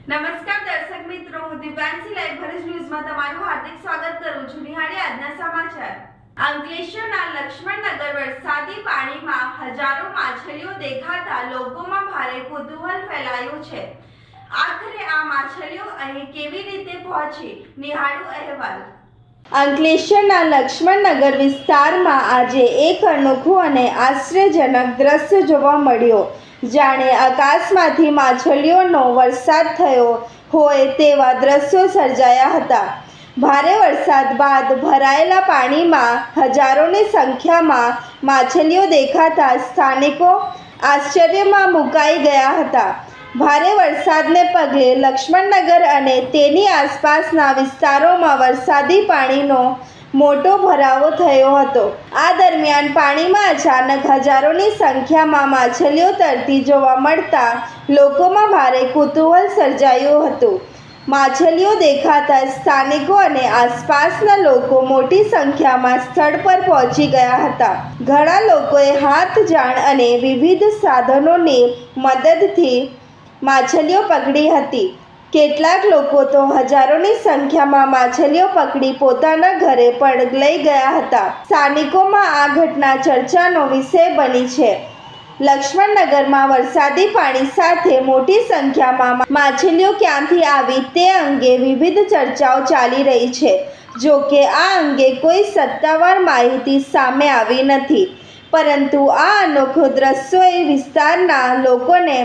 નમસ્કાર દર્શક મિત્રો, હું દિવ્યાંશી લાઈવ ભરૂચ ન્યૂઝમાં તમારું હાર્દિક સ્વાગત કરું છું. નિહાળીએ આજના સમાચાર. અંકલેશ્વરના લક્ષ્મણનગર વરસાદી પાણીમાં હજારો માછલીઓ દેખાતા લોકોમાં ભારે કુતૂહલ ફેલાયું છે. આખરે આ માછલીઓ અહીં કેવી રીતે પહોંચી? નિહાળો અહેવાલ. અંકલેશ્વરના લક્ષ્મણનગર વિસ્તારમાં આજે એક અનોખું અને આશ્ચર્યજનક દ્રશ્ય જોવા મળ્યો. જાણે આકાશમાંથી માછલીઓનો વરસાદ થયો હોય તેવા દ્રશ્યો સર્જાયા હતા. ભારે વરસાદ બાદ ભરાયેલા પાણીમાં હજારોની સંખ્યામાં માછલીઓ દેખાતા સ્થાનિકો આશ્ચર્યમાં મુકાઈ ગયા હતા. ભારે વરસાદને પગલે લક્ષ્મણનગર અને તેની આસપાસના વિસ્તારોમાં વરસાદી પાણીનો મોટો ભરાવો થયો હતો. આ દરમિયાન પાણીમાં અચાનક હજારોની સંખ્યામાં માછલીઓ તરતી જોવા મળતા લોકોમાં ભારે કુતૂહલ સર્જાયું હતું. માછલીઓ દેખાતા સ્થાનિકો અને આસપાસના લોકો મોટી સંખ્યામાં સ્થળ પર પહોંચી ગયા હતા. ઘણા લોકોએ હાથજાળ અને વિવિધ સાધનોની મદદથી માછલીઓ પકડી હતી. કેટલાક લોકો તો હજારોની સંખ્યામાં માછલીઓ પકડી પોતાના ઘરે પણ લઈ ગયા હતા. સ્થાનિકોમાં આ ઘટના ચર્ચાનો વિષય બની છે. લક્ષ્મણનગરમાં વરસાદી પાણી સાથે મોટી સંખ્યામાં માછલીઓ ક્યાંથી આવી તે અંગે વિવિધ ચર્ચાઓ ચાલી રહી છે. જો કે આ અંગે કોઈ સત્તાવાર માહિતી સામે આવી નથી, પરંતુ આ અનોખો દ્રશ્યોએ વિસ્તારના લોકોને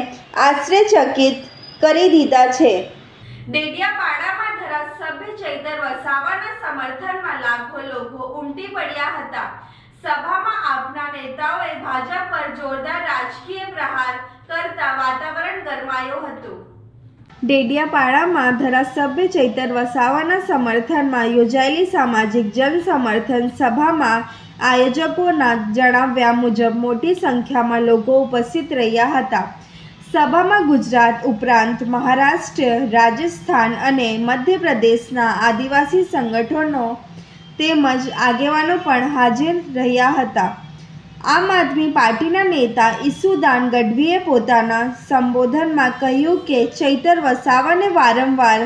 આશ્ચર્યચકિત કરી દીધા છે. ડેડિયાપાડામાં ધારાસભ્ય ચૈતર વસાવાના સમર્થનમાં લાખો લોકો ઉમટી પડ્યા હતા. સભામાં આપના નેતાઓએ ભાજપ પર જોરદાર રાજકીય પ્રહાર કરતા વાતાવરણ ગરમાયું હતું. ડેડિયાપાડામાં ધારાસભ્ય ચૈતર વસાવાના સમર્થનમાં યોજાયેલી સામાજિક જનસમર્થન સભામાં આયોજકોના જણાવ્યા મુજબ મોટી સંખ્યામાં લોકો ઉપસ્થિત રહ્યા હતા. સભામાં ગુજરાત ઉપરાંત મહારાષ્ટ્ર, રાજસ્થાન અને મધ્યપ્રદેશના આદિવાસી સંગઠનો તેમજ આગેવાનો પણ હાજર રહ્યા હતા. આમ આદમી પાર્ટીના નેતા ઈસુદાન ગઢવીએ પોતાના સંબોધનમાં કહ્યું કે ચૈતર વસાવાને વારંવાર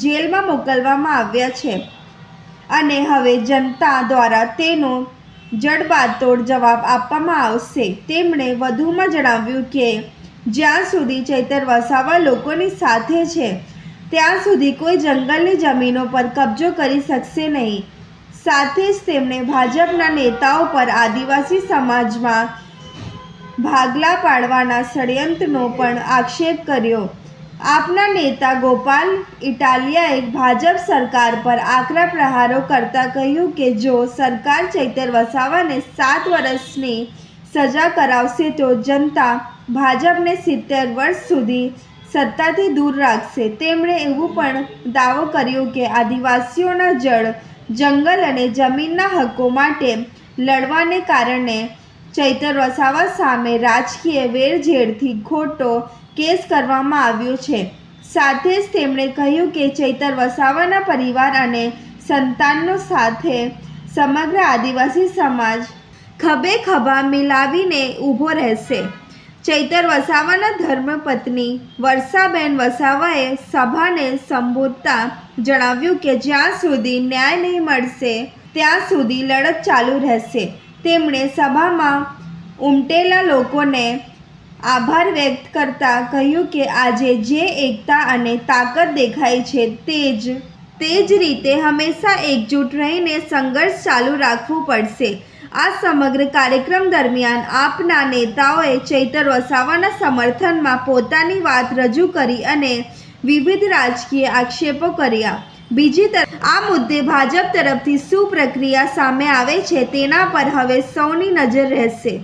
જેલમાં મોકલવામાં આવ્યા છે અને હવે જનતા દ્વારા તેનો જડબાતોડ જવાબ આપવામાં આવશે. તેમણે વધુમાં જણાવ્યું કે જ્યાં સુધી ચૈતર વસાવા લોકોની સાથે છે ત્યાં સુધી કોઈ જંગલની જમીનો પર કબજો કરી શકશે નહીં. સાથે જ તેમણે ભાજપના નેતાઓ પર આદિવાસી સમાજમાં ભાગલા પાડવાના ષડયંત્રનો પણ આક્ષેપ કર્યો. આપના નેતા ગોપાલ ઇટાલિયાએ ભાજપ સરકાર પર આકરા પ્રહારો કરતા કહ્યું કે જો સરકાર ચૈતર વસાવાને 7 વર્ષની સજા કરાવશે તો જનતા ભાજપને 70 વર્ષ સુધી સત્તાથી દૂર રાખશે. તેમણે એવું પણ દાવો કર્યો કે આદિવાસીઓના જળ, જંગલ અને જમીનના હકો માટે લડવાને કારણે ચૈતર વસાવા સામે રાજકીય વેરઝેરથી ખોટો કેસ કરવામાં આવ્યો છે. સાથે જ તેમણે કહ્યું કે ચૈતર વસાવાના પરિવાર અને સંતાનો સાથે સમગ્ર આદિવાસી સમાજ ખભે ખભા મિલાવીને ઊભો રહેશે. ચૈતર વસાવાના ધર્મપત્ની વર્ષાબેન વસાવાએ સભાને સંબોધતા જણાવ્યું કે જ્યાં સુધી ન્યાય નહીં મળશે ત્યાં સુધી લડત ચાલુ રહેશે. તેમણે સભામાં ઉમટેલા લોકોને આભાર વ્યક્ત કરતા કહ્યું કે આજે જે એકતા અને તાકાત દેખાય છે તે જ રીતે હંમેશા એકજૂટ રહીને સંઘર્ષ ચાલુ રાખવું પડશે. આ સમગ્ર કાર્યક્રમ દરમિયાન આપના નેતાઓએ ચૈતર વસાવાના સમર્થનમાં પોતાની વાત રજૂ કરી અને વિવિધ રાજકીય આક્ષેપો કર્યા. બીજી તરફ આ મુદ્દે ભાજપ તરફથી શું પ્રક્રિયા સામે આવે છે તેના પર હવે સૌની નજર રહેશે.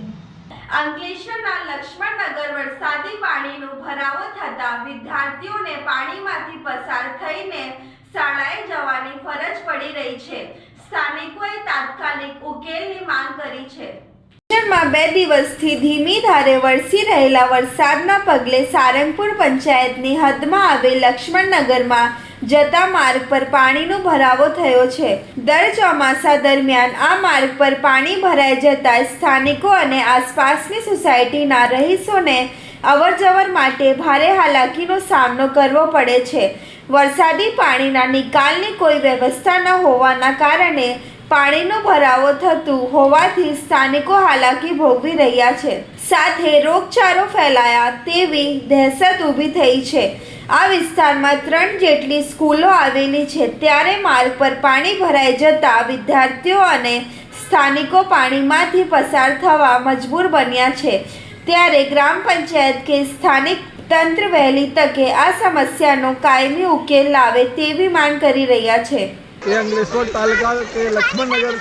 અંકલેશ્વરના લક્ષ્મણનગર વરસાદી પાણીનો ભરાવો થતા વિદ્યાર્થીઓને પાણીમાંથી પસાર થઈને શાળાએ જવાની ફરજ પડી રહી છે. સ્થાનિકોએ તાત્કાલિક ઉકેલની માંગ કરી છે. શહેરમાં 2 દિવસથી ધીમી ધારે વરસી રહેલા વરસાદના પગલે સારંગપુર પંચાયતની હદમાં આવેલ લક્ષ્મણનગરમાં જતા માર્ગ પર પાણીનો ભરાવો થયો છે. દર ચોમાસા દરમિયાન આ માર્ગ પર પાણી ભરાઈ જતા સ્થાનિકો અને આસપાસની સોસાયટીના રહીશોને અવરજવર માટે ભારે હાલાકીનો સામનો કરવો પડે છે। વરસાદી પાણીના નિકાલની કોઈ વ્યવસ્થા ન હોવાના કારણે પાણીનો ભરાવો થતું હોવાથી સ્થાનિકો હાલાકી ભોગવી રહ્યા છે, સાથે રોગચાળો ફેલાયા તેવી દહેશત ઊભી થઈ છે। આ વિસ્તારમાં 3 જેટલી સ્કૂલો આવેલી છે, ત્યારે માર્ગ પર પાણી ભરાઈ જતા વિદ્યાર્થીઓ અને સ્થાનિકો પાણીમાંથી પસાર થવા મજબૂર બન્યા છે। ત્યારે ગ્રામ પંચાયત કે સ્થાનિક તંત્ર वहली तके आ समस्या कायमी उकेल लावे तेवी मांग करी रह्या छे। ये अंग्लेश्वर तालुका के लक्ष्मण नगर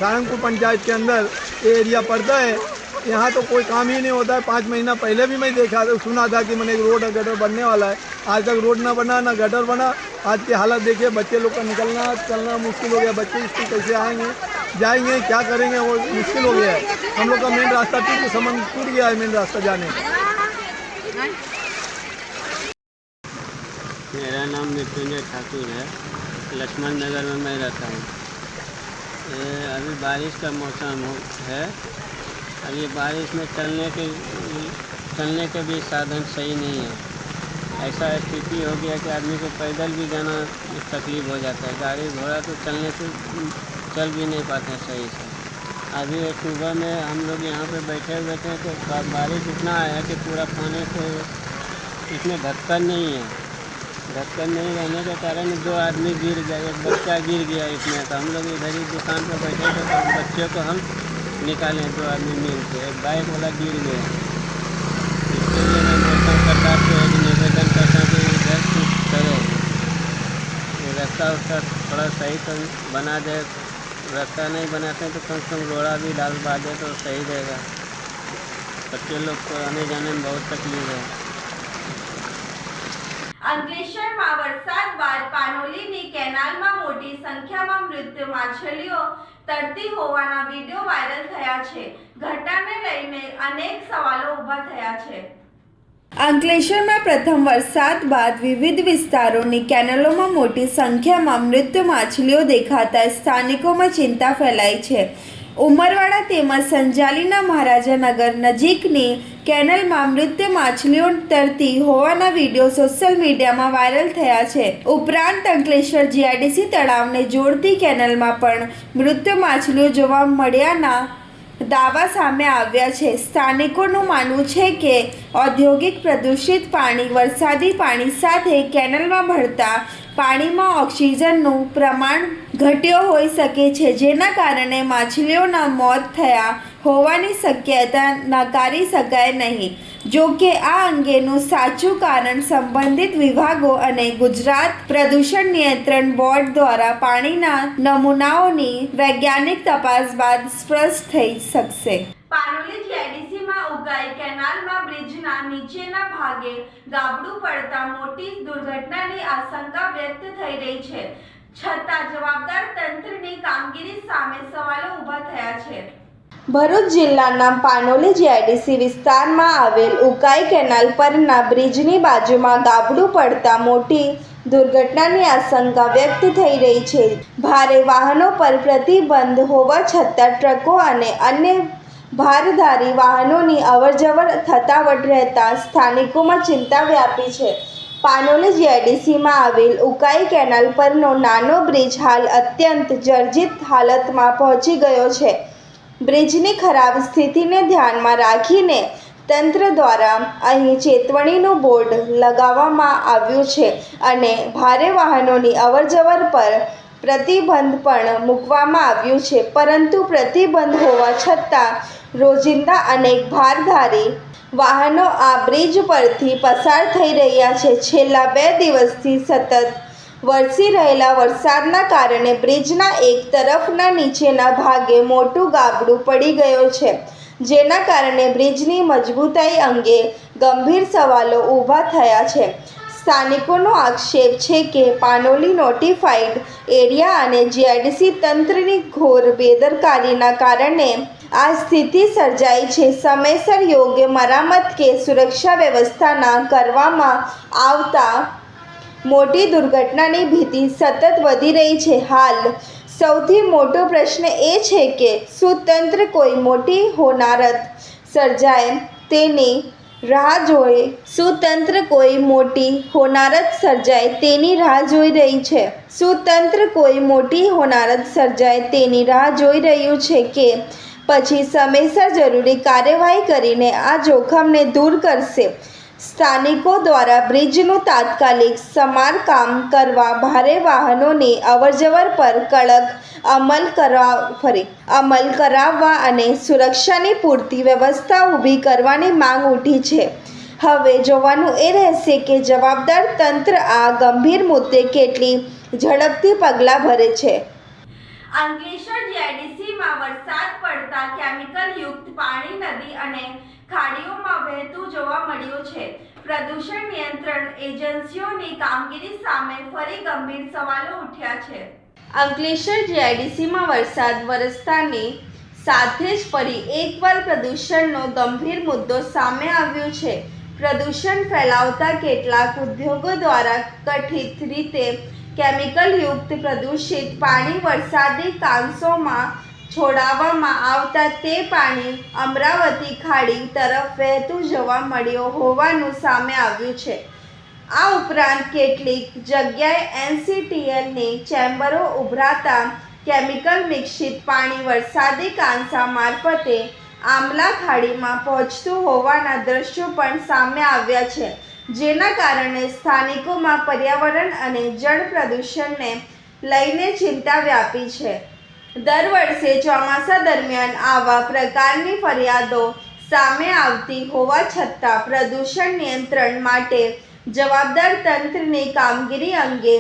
सारंगपुर पंचायत के अंदर ये एरिया पड़ता है। यहाँ तो कोई काम ही नहीं होता है। 5 महीना पहले भी मैं देखा था, सुना था कि मैंने एक रोड गटर बनने वाला है। आज तक रोड ना बना ना गटर बना। आज की हालत देखिए, बच्चे लोग का निकलना चलना मुश्किल हो गया। बच्चे स्कूल कैसे आएंगे जाएंगे, क्या करेंगे, वो मुश्किल हो गया है। हम लोग का मेन रास्ता टूट गया है, मेन रास्ता जाने। मेरा नाम मृत्युंजय ठाकुर है। लक्ष्मण नगर में मैं रहता हूँ। अभी बारिश का मौसम है। अब ये बारिश में चलने के भी साधन सही नहीं है। ऐसा स्थिति हो गया कि आदमी को पैदल भी जाना तकलीफ हो जाता है। गाड़ी घोड़ा तो चल भी नहीं पाते सही से। अभी सुबह में हम लोग यहाँ पे बैठे हुए थे तो बारिश इतना आया कि पूरा पानी से इसमें ढक्कन नहीं है। ढक्कन नहीं रहने के कारण 2 आदमी गिर गए, एक बच्चा गिर गया इसमें। तो हम लोग इधर ही दुकान पर बैठे थे तो बच्चे को हम निकाले, 2 आदमी मिल के। एक बाइक वाला गिर गया। इसके लिए मैं बोलता हूँ सरकार से निवेदन करता हूँ कि इधर कुछ करे, ये रास्ता उसका थोड़ा सही तो बना दे। रास्ता नहीं बनाते तो कम से कम रोड़ा भी डालवा दे तो सही रहेगा। बच्चे लोग को आने जाने में बहुत तकलीफ है। અંકલેશ્વરમાં વરસાદ બાદ પાનોલીની કેનાલમાં મોટી સંખ્યામાં મૃત માછલીઓ તરતી હોવાના વિડીયો વાયરલ થયા છે। ઘટનાને લઈને અનેક સવાલો ઊભા થયા છે। અંકલેશ્વરમાં પ્રથમ વરસાદ બાદ વિવિધ વિસ્તારોની કેનાલોમાં મોટી સંખ્યામાં મૃત માછલીઓ દેખાતા સ્થાનિકોમાં ચિંતા ફેલાઈ છે। ઉમરવાડા તેમજ સંજાલીના મહારાજાનગર નજીકની કેનાલમાં મૃત માછલીઓ તરતી હોવાના વિડીયો સોશિયલ મીડિયામાં વાયરલ થયા છે। ઉપરાંત અંકલેશ્વર જીઆઈડીસી તળાવને જોડતી કેનાલમાં પણ મૃત માછલીઓ જોવા મળ્યાના દાવા સામે આવ્યા છે। સ્થાનિકોનું માનવું છે કે ઔદ્યોગિક પ્રદૂષિત પાણી વરસાદી પાણી સાથે કેનાલમાં ભળતા પાણીમાં ઓક્સિજનનું પ્રમાણ ઘટ્યો હોઈ શકે છે, જેના કારણે માછલીઓના મોત થયા હોવાની શક્યતા નકારી શકાય નહીં। જો કે આ અંગેનું સાચું કારણ સંબંધિત વિભાગો અને ગુજરાત પ્રદૂષણ નિયંત્રણ બોર્ડ દ્વારા પાણીના નમૂનાઓની વૈજ્ઞાનિક તપાસ બાદ સ્પષ્ટ થઈ શકશે। પાનોલી જીઆઈડીસીમાં ઉગાઈ કેનાલમાં બ્રિજના નીચેના ભાગે ગાબડું પડતા મોટી દુર્ઘટનાની આશંકા વ્યક્ત થઈ રહી છે, છતાં જવાબદાર તંત્રની કામગીરી સામે સવાલો ઊભા થયા છે। ભરૂચ જિલ્લાના પાનોલી જીઆઈડીસી વિસ્તારમાં આવેલ ઉકાઈ કેનાલ પરના બ્રિજની બાજુમાં ગાબડું પડતા મોટી દુર્ઘટનાની આશંકા વ્યક્ત થઈ રહી છે। ભારે વાહનો પર પ્રતિબંધ હોવા છતાં ટ્રકો અને અન્ય ભારધારી વાહનોની અવરજવર થતાવટ રહેતા સ્થાનિકોમાં ચિંતા વ્યાપી છે। પાનોલી જીઆઈડીસીમાં આવેલ ઉકાઈ કેનાલ પરનો નાનો બ્રિજ હાલ અત્યંત જર્જરિત હાલતમાં પહોંચી ગયો છે। બ્રિજની ખરાબ સ્થિતિને ધ્યાનમાં રાખીને તંત્ર દ્વારા અહીં ચેતવણીનું બોર્ડ લગાવવામાં આવ્યું છે અને ભારે વાહનોની અવરજવર પર પ્રતિબંધ પણ મૂકવામાં આવ્યું છે, પરંતુ પ્રતિબંધ હોવા છતાં રોજિંદા અનેક ભારધારી વાહનો આ બ્રિજ પરથી પસાર થઈ રહ્યા છે। છેલ્લા 2 દિવસથી સતત વરસી રહેલા વરસાદના કારણે બ્રિજના એક તરફના નીચેના ભાગે મોટું ગાબડું પડી ગયો છે, જેના કારણે બ્રિજની મજબૂતાઈ અંગે ગંભીર સવાલો ઊભા થયા છે। સ્થાનિકોનો આક્ષેપ છે કે પાનોલી નોટિફાઈડ એરિયા અને જીઆઈડીસી તંત્રની ઘોર બેદરકારીના કારણે આ સ્થિતિ સર્જાઈ છે। સમયસર યોગ્ય મરામત કે સુરક્ષા વ્યવસ્થા ના કરવામાં આવતા મોટી દુર્ઘટનાની ભીતિ સતત વધી રહી છે। હાલ સૌથી મોટો પ્રશ્ન એ છે કે શું તંત્ર કોઈ મોટી હોનારત સર્જાય તેની રાહ જોઈ શું તંત્ર કોઈ મોટી હોનારત સર્જાય તેની રાહ જોઈ રહી છે? શું તંત્ર કોઈ મોટી હોનારત સર્જાય તેની રાહ જોઈ રહ્યું છે કે પછી સમયસર જરૂરી કાર્યવાહી કરીને આ જોખમને દૂર કરશે? સ્થાનિકો દ્વારા બ્રિજનું તાત્કાલિક સમારકામ કરવા, ભારે વાહનોની અવરજવર પર કડક અમલ કરાવવા અને સુરક્ષાની પૂરતી વ્યવસ્થા ઊભી કરવાની માંગ ઉઠી છે. હવે જોવાનું એ રહેશે કે જવાબદાર તંત્ર આ ગંભીર મુદ્દે કેટલી ઝડપથી પગલાં ભરે છે. અંકલેશ્વર જીઆઈડીસીમાં વરસાદ પડતા કેમિકલયુક્ત પાણી નદી અને ખાડીઓમાં વહેતું જોવા મળ્યું છે. પ્રદૂષણ નિયંત્રણ એજન્સીઓની કામગીરી સામે ફરી ગંભીર સવાલો ઉઠ્યા છે. અંકલેશ્વર જીઆઈડીસીમાં વરસાદ વરસતાની સાથે જ ફરી એકવાર પ્રદૂષણનો ગંભીર મુદ્દો સામે આવ્યો છે. પ્રદૂષણ ફેલાવતા કેટલાક ઉદ્યોગો દ્વારા કથિત રીતે કેમિકલયુક્ત પ્રદૂષિત પાણી વરસાદી કાંસોમાં છોડવામાં આવતા તે પાણી અમરાવતી ખાડી તરફ વહેતું જોવા મળ્યું હોવાનું સામે આવ્યું છે. આ ઉપરાંત કેટલીક જગ્યાએ NCTLની ચેમ્બરો ઉભરાતા કેમિકલ મિશ્રિત પાણી વરસાદી કાંસા મારફતે આમલા ખાડીમાં પહોંચતું હોવાના દ્રશ્યો પણ સામે આવ્યા છે, જેના કારણે સ્થાનિકોમાં પર્યાવરણ અને જળ પ્રદૂષણને લઈને ચિંતા વ્યાપી છે. દર વર્ષે ચોમાસા દરમિયાન આવા પ્રકારની ફરિયાદો સામે આવતી હોવા છતાં પ્રદૂષણ નિયંત્રણ માટે જવાબદાર તંત્રની કામગીરી અંગે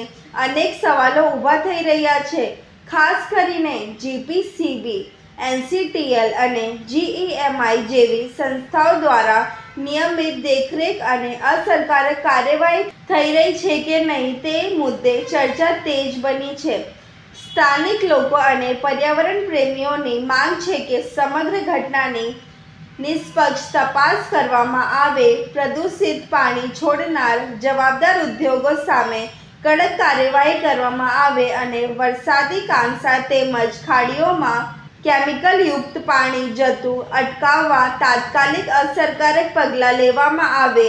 અનેક સવાલો ઊભા થઈ રહ્યા છે. ખાસ કરીને GPCB, NCTL અને GEMI જેવી સંસ્થાઓ દ્વારા નિયમિત દેખરેખ અને અસરકારક કાર્યવાહી થઈ રહી છે કે નહીં તે મુદ્દે ચર્ચા તેજ બની છે. સ્થાનિક લોકો અને પર્યાવરણ પ્રેમીઓની માંગ છે કે સમગ્ર ઘટનાની નિષ્પક્ષ તપાસ કરવામાં આવે, પ્રદૂષિત પાણી છોડનાર જવાબદાર ઉદ્યોગો સામે કડક કાર્યવાહી કરવામાં આવે અને વરસાદી કાંસા તેમજ ખાડીઓમાં કેમિકલયુક્ત પાણી જતું અટકાવવા તાત્કાલિક અસરકારક પગલાં લેવામાં આવે.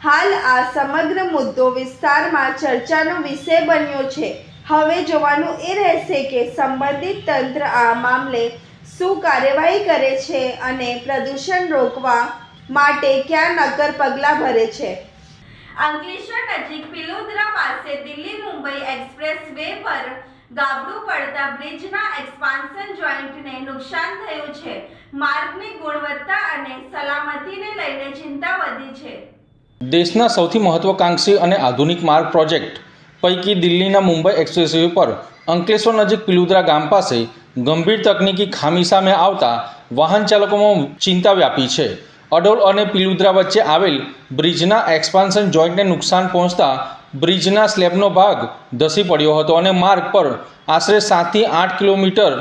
હાલ આ સમગ્ર મુદ્દો વિસ્તારમાં ચર્ચાનો વિષય બન્યો છે. હવે જોવાનું એ રહેશે કે સંબંધિત તંત્ર આ મામલે શું કાર્યવાહી કરે છે અને પ્રદૂષણ રોકવા માટે ક્યાં નક્કર પગલાં ભરે છે. અંકલેશ્વર નજીક પિલોદરા પાસે દિલ્હી મુંબઈ એક્સપ્રેસ વે પર ગાબડું પડતા બ્રિજના એક્સપાન્શન જોઈન્ટને નુકસાન થયું છે. માર્ગની ગુણવત્તા અને સલામતીને લઈને ચિંતા વધી છે. દેશના સૌથી મહત્વાકાંક્ષી અને આધુનિક માર્ગ પ્રોજેક્ટ પૈકી દિલ્હીના મુંબઈ એક્સપ્રેસ વે પર અંકલેશ્વર નજીક પિલોદરા ગામ પાસે ગંભીર તકનીકી ખામી સામે આવતા વાહન ચાલકોમાં ચિંતા વ્યાપી છે. અડોલ અને પિલોદરા વચ્ચે આવેલ બ્રિજના એક્સપાન્શન જોઈન્ટને નુકસાન પહોંચતા બ્રિજના સ્લેબનો ભાગ ધસી પડ્યો હતો અને માર્ગ પર આશરે 7 થી 8 કિલોમીટર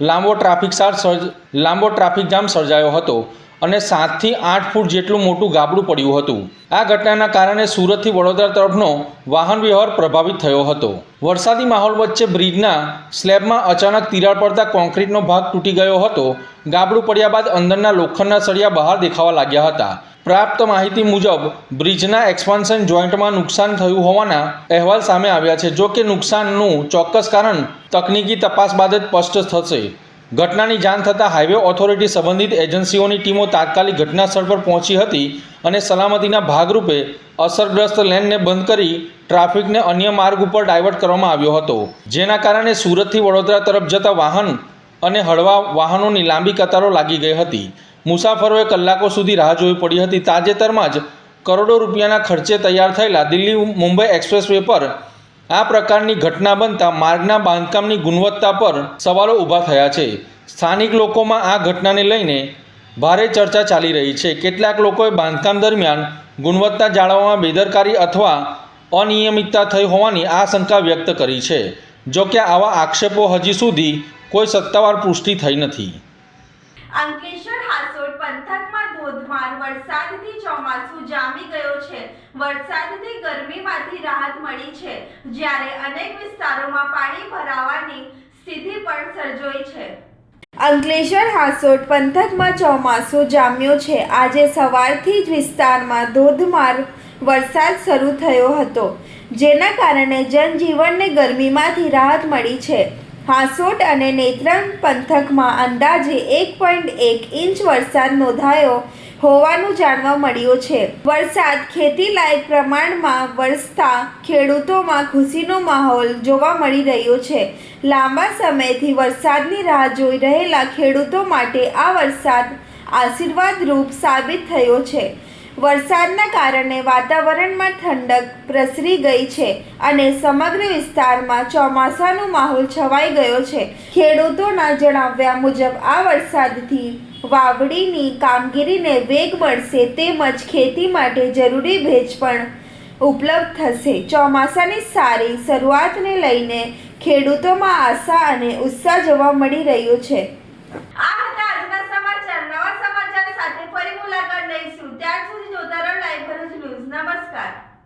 લાંબો ટ્રાફિક જામ સર્જાયો હતો અને 7 થી 8 ફૂટ જેટલું મોટું ગાબડું પડ્યું હતું. આ ઘટનાના કારણે સુરતથી વડોદરા તરફનો વાહન વ્યવહાર પ્રભાવિત થયો હતો. વરસાદી માહોલ વચ્ચે બ્રિજના સ્લેબમાં અચાનક તિરાડ પડતા કોન્ક્રીટનો ભાગ તૂટી ગયો હતો. ગાબડું પડ્યા બાદ અંદરના લોખંડના સળિયા બહાર દેખાવા લાગ્યા હતા. પ્રાપ્ત માહિતી મુજબ બ્રિજના એક્સપાન્શન જોઈન્ટમાં નુકસાન થયું હોવાના અહેવાલ સામે આવ્યા છે. જો કે નુકસાનનું ચોક્કસ કારણ તકનીકી તપાસ બાદ જ સ્પષ્ટ થશે. ઘટનાની જાણ થતાં હાઈવે ઓથોરિટી સંબંધિત એજન્સીઓની ટીમો તાત્કાલિક ઘટનાસ્થળ પર પહોંચી હતી અને સલામતીના ભાગરૂપે અસરગ્રસ્ત લેનને બંધ કરી ટ્રાફિકને અન્ય માર્ગ ઉપર ડાયવર્ટ કરવામાં આવ્યો હતો, જેના કારણે સુરતથી વડોદરા તરફ જતા વાહન અને હળવા વાહનોની લાંબી કતારો લાગી ગઈ હતી. મુસાફરોએ કલાકો સુધી રાહ જોવી પડી હતી. તાજેતરમાં જ કરોડો રૂપિયાના ખર્ચે તૈયાર થયેલા દિલ્હી મુંબઈ એક્સપ્રેસ વે પર આ પ્રકારની ઘટના બનતા માર્ગના બાંધકામની ગુણવત્તા પર સવાલો ઊભા થયા છે. સ્થાનિક લોકોમાં આ ઘટનાને લઈને ભારે ચર્ચા ચાલી રહી છે. કેટલાક લોકોએ બાંધકામ દરમિયાન ગુણવત્તા જાળવવામાં બેદરકારી અથવા અનિયમિતતા થઈ હોવાની આશંકા વ્યક્ત કરી છે. જો કે આવા આક્ષેપો હજી સુધી કોઈ સત્તાવાર પુષ્ટિ થઈ નથી. અંકલેશ્વર હાસોડ પંથકમાં ધોધમાર વરસાદથી ચોમાસું જામી ગયો છે. વરસાદથી ગરમીમાંથી રાહત મળી છે, જ્યારે અનેક વિસ્તારોમાં પાણી ભરાવાની સ્થિતિ પણ સર્જાઈ છે. અંકલેશ્વર હાંસોટ પંથકમાં ચોમાસું જામ્યો છે. આજે સવારથી જ વિસ્તારમાં ધોધમાર વરસાદ શરૂ થયો હતો, જેના કારણે જનજીવનને ગરમીમાંથી રાહત મળી છે. હાંસોટ અને નેત્રંગ પંથકમાં અંદાજે 1.1 ઇંચ વરસાદ નોંધાયો હોવાનું જાણવા મળ્યું છે. વરસાદ ખેતીલાયક પ્રમાણમાં વરસતા ખેડૂતોમાં ખુશીનો માહોલ જોવા મળી રહ્યો છે. લાંબા સમયથી વરસાદની રાહ જોઈ રહેલા ખેડૂતો માટે આ વરસાદ આશીર્વાદરૂપ સાબિત થયો છે. વરસાદના કારણે વાતાવરણમાં ઠંડક પ્રસરી ગઈ છે અને સમગ્ર વિસ્તારમાં ચોમાસાનો માહોલ છવાઈ ગયો છે. ખેડૂતોના જણાવ્યા મુજબ આ વરસાદથી વાવણીની કામગીરીને વેગ મળશે તેમજ ખેતી માટે જરૂરી ભેજ પણ ઉપલબ્ધ થશે. ચોમાસાની સારી શરૂઆતને લઈને ખેડૂતોમાં આશા અને ઉત્સાહ જોવા મળી રહ્યો છે.